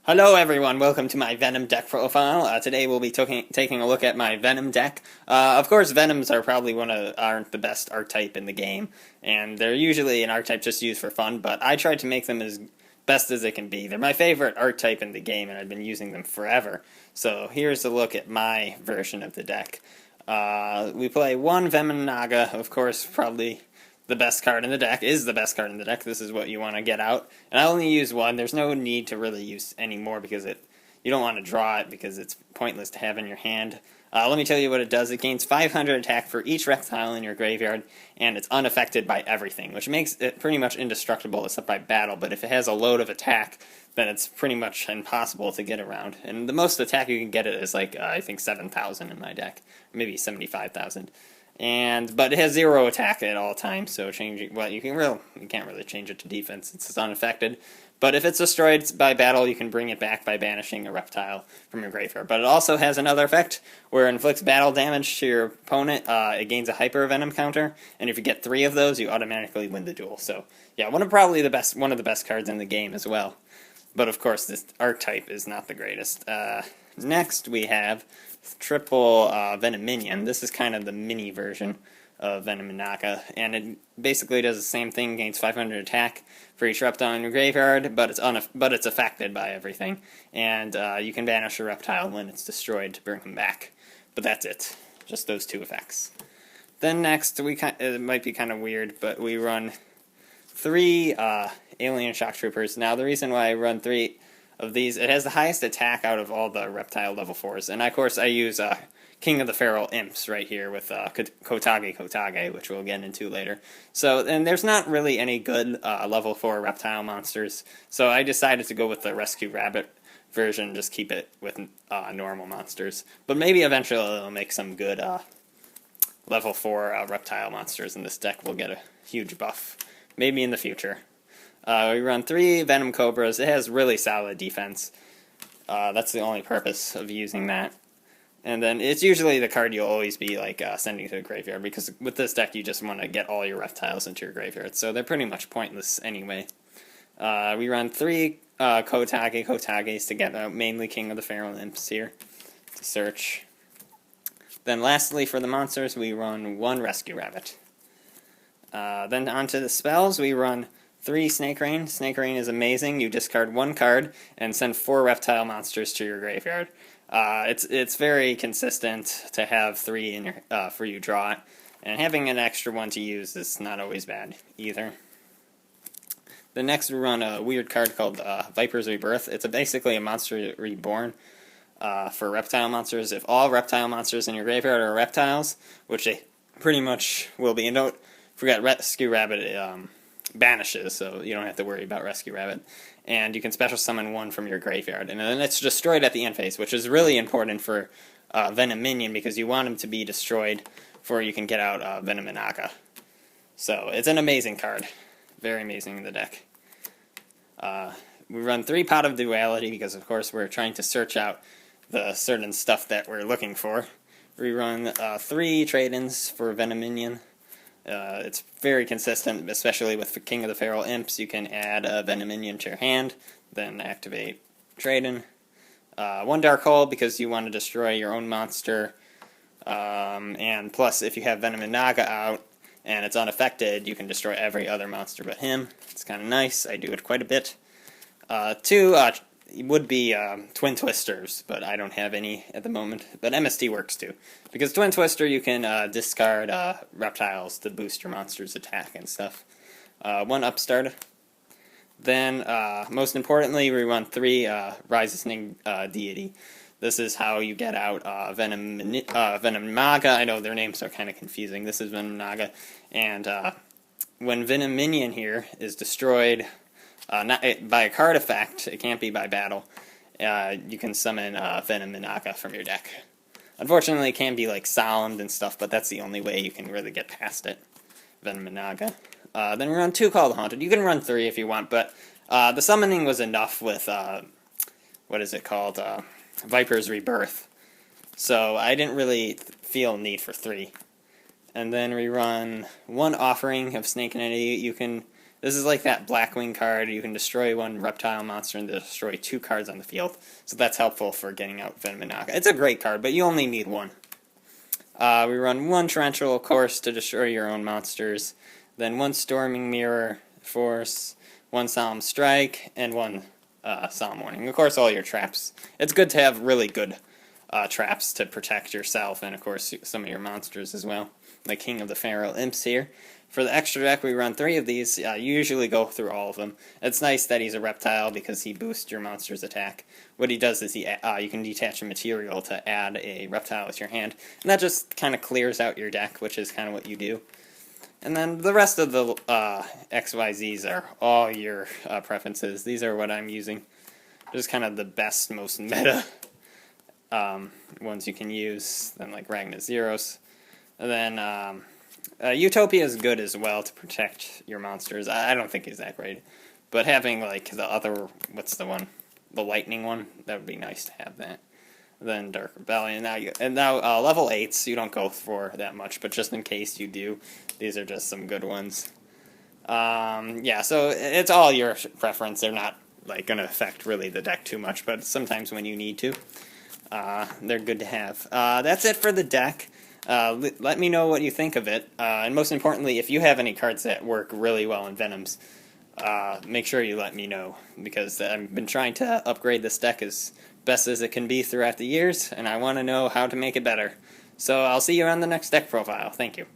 Hello everyone, welcome to my Venom deck profile. Today we'll be taking a look at my Venom deck. Of course, Venoms are probably aren't the best archetype in the game, and they're usually an archetype just used for fun, but I tried to make them as best as they can be. They're my favorite archetype in the game, and I've been using them forever. So here's a look at my version of the deck. We play one Vennominaga, of course, probably the best card in the deck, is the best card in the deck. This is what you want to get out. And I only use one. There's no need to really use any more because you don't want to draw it because it's pointless to have in your hand. Let me tell you what it does. It gains 500 attack for each reptile in your graveyard, and it's unaffected by everything, which makes it pretty much indestructible except by battle. But if it has a load of attack, then it's pretty much impossible to get around. And the most attack you can get it is like, I think 7,000 in my deck, maybe 75,000. But it has 0 attack at all times, so changing you can't really change it to defense since it's unaffected. But if it's destroyed by battle, you can bring it back by banishing a reptile from your graveyard. But it also has another effect where it inflicts battle damage to your opponent. It gains a hyper venom counter, and if you get 3 of those, you automatically win the duel. So yeah, one of the best cards in the game as well. But of course, this archetype is not the greatest. Next, we have triple Vennominion. This is kind of the mini version of Vennominaga, and it basically does the same thing, gains 500 attack for each reptile in your graveyard, but it's affected by everything, and you can banish a reptile when it's destroyed to bring them back. But that's it, just those 2 effects. Then next, it might be kind of weird, but we run 3 alien Shocktroopers. Now, the reason why I run 3 of these, it has the highest attack out of all the reptile level 4s, and of course I use King of the Feral Imps right here with Kagetokage, which we'll get into later. So, and there's not really any good level 4 reptile monsters, so I decided to go with the Rescue Rabbit version, just keep it with normal monsters. But maybe eventually it'll make some good level 4 reptile monsters, and this deck will get a huge buff, maybe in the future. We run 3 Venom Cobras. It has really solid defense. That's the only purpose of using that. And then it's usually the card you'll always be sending to the graveyard, because with this deck you just want to get all your reptiles into your graveyard, so they're pretty much pointless anyway. We run 3 Kotages to get mainly King of the Feral Imps here to search. Then lastly, for the monsters, we run 1 Rescue Rabbit. Then onto the spells, we run 3 Snake Rain. Snake Rain is amazing. You discard 1 card and send 4 reptile monsters to your graveyard. It's very consistent to have 3 in your for you draw it, and having an extra 1 to use is not always bad either. The next we run a weird card called Viper's Rebirth. It's basically a monster reborn for reptile monsters. If all reptile monsters in your graveyard are reptiles, which they pretty much will be, and don't forget Rescue Rabbit banishes, so you don't have to worry about Rescue Rabbit. And you can special summon 1 from your graveyard, and then it's destroyed at the end phase, which is really important for Vennominion, because you want him to be destroyed before you can get out Vennominaga. So it's an amazing card, very amazing in the deck. We run 3 Pot of Duality because, of course, we're trying to search out the certain stuff that we're looking for. We run 3 trade-ins for Vennominion. It's very consistent, especially with King of the Feral Imps. You can add a Vennominion to your hand, then activate trade-in. 1 Dark Hole because you want to destroy your own monster, and plus if you have Vennominaga out and it's unaffected, you can destroy every other monster but him. It's kind of nice. I do it quite a bit. 2 would be Twin Twisters, but I don't have any at the moment. But MST works too, because Twin Twister you can discard reptiles to boost your monster's attack and stuff. 1 Upstart. Then, most importantly, we run 3 Rising Deity. This is how you get out Vennominaga. I know their names are kind of confusing. This is Vennominaga, and when Vennominion here is destroyed, not by a card effect, it can't be by battle, you can summon Vennominaga from your deck. Unfortunately, it can be like Solemn and stuff, but that's the only way you can really get past it. Vennominaga. Then we run 2 Call the Haunted. You can run 3 if you want, but the summoning was enough with, what is it called, Viper's Rebirth. So I didn't really feel a need for 3. And then we run 1 Offering of Snake Entity. You can This is like that Blackwing card. You can destroy one reptile monster and destroy 2 cards on the field. So that's helpful for getting out Vennominaga. It's a great card, but you only need 1. We run 1 Torrential, of course, to destroy your own monsters. Then 1 Storming Mirror Force, 1 Solemn Strike, and 1 Solemn Warning. Of course, all your traps. It's good to have really good traps to protect yourself and, of course, some of your monsters as well. Like King of the Feral Imps here. For the extra deck, we run 3 of these. You usually go through all of them. It's nice that he's a reptile because he boosts your monster's attack. What he does is you can detach a material to add a reptile with your hand. And that just kind of clears out your deck, which is kind of what you do. And then the rest of the XYZs are all your preferences. These are what I'm using. Just kind of the best, most meta ones you can use. Then like Ragnazeros. And then Utopia is good as well to protect your monsters. I don't think he's that great. But having like the other, what's the one? The lightning one? That would be nice to have that. Then Dark Rebellion. Now level 8s, you don't go for that much, but just in case you do, these are just some good ones. Yeah, so it's all your preference. They're not like going to affect really the deck too much, but sometimes when you need to, they're good to have. That's it for the deck. Let me know what you think of it, and most importantly, if you have any cards that work really well in Venoms, make sure you let me know, because I've been trying to upgrade this deck as best as it can be throughout the years, and I want to know how to make it better. So I'll see you on the next deck profile. Thank you.